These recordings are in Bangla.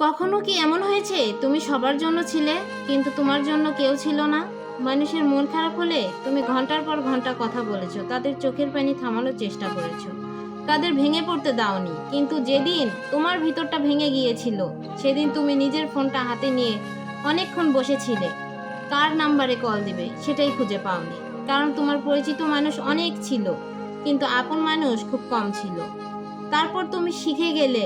কখনো কি এমন হয়েছে তুমি সবার জন্য ছিলে কিন্তু তোমার জন্য কেউ ছিল না? মানুষের মন খারাপ হলে তুমি ঘন্টার পর ঘন্টা কথা বলেছো, তাদের চোখের পানি থামানোর চেষ্টা করেছো, তাদের ভেঙে পড়তে দাওনি। কিন্তু যেদিন তোমার ভিতরটা ভেঙে গিয়েছিল সেদিন তুমি নিজের ফোনটা হাতে নিয়ে অনেকক্ষণ বসেছিলে। কার নাম্বারে কল দিবে সেটাই খুঁজে পাওনি। কারণ তোমার পরিচিত মানুষ অনেক ছিল কিন্তু আপন মানুষ খুব কম ছিল। তারপর তুমি শিখে গেলে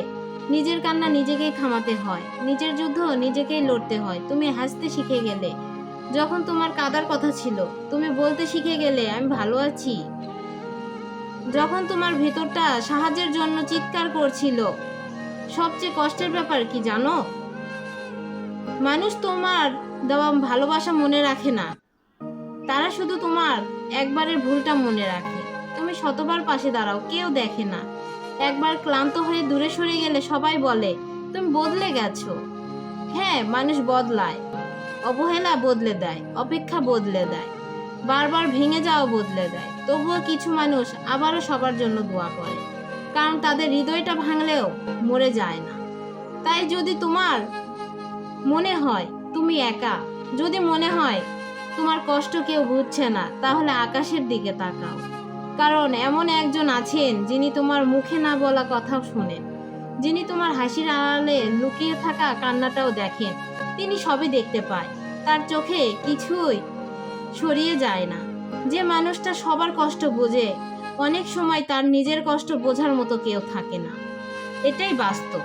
নিজের কান্না নিজেকেই থামাতে হয়, নিজের যুদ্ধ নিজেকেই লড়তে হয়। তুমি হাসতে শিখে গেলে যখন তোমার কাঁদার কথা ছিল, তুমি বলতে শিখে গেলে আমি ভালো আছি যখন তোমার ভেতরটা সাহায্যের জন্য চিৎকার করছিল। সবচেয়ে কষ্টের ব্যাপার কি জানো? মানুষ তোমার দেওয়া ভালোবাসা মনে রাখে না, তারা শুধু তোমার একবারের ভুলটা মনে রাখে। তুমি শতবার পাশে দাঁড়াও, কেউ দেখে না। একবার ক্লান্ত হয়ে দূরে সরে গেলে সবাই বলে তুমি বদলে গেছো। হ্যাঁ, মানুষ বদলায়, অবহেলা বদলে দেয়, অপেক্ষা বদলে দেয়, বারবার ভেঙে যাওয়া বদলে দেয়। তবুও কিছু মানুষ আবারও সবার জন্য দোয়া করে, কারণ তাদের হৃদয়টা ভাঙলেও মরে যায় না। তাই যদি তোমার মনে হয় তুমি একা, যদি মনে হয় তোমার কষ্ট কেউ বুঝছে না, তাহলে আকাশের দিকে তাকাও। কারণ এমন একজন আছেন যিনি তোমার মুখে না বলা কথাও শোনেন, যিনি তোমার হাসির আড়ালে লুকিয়ে থাকা কান্নাটাও দেখেন। তিনি সবই দেখতে পায়, তার চোখে কিছুই সরিয়ে যায় না। যে মানুষটা সবার কষ্ট বোঝে, অনেক সময় তার নিজের কষ্ট বোঝার মতো কেউ থাকে না। এটাই বাস্তব।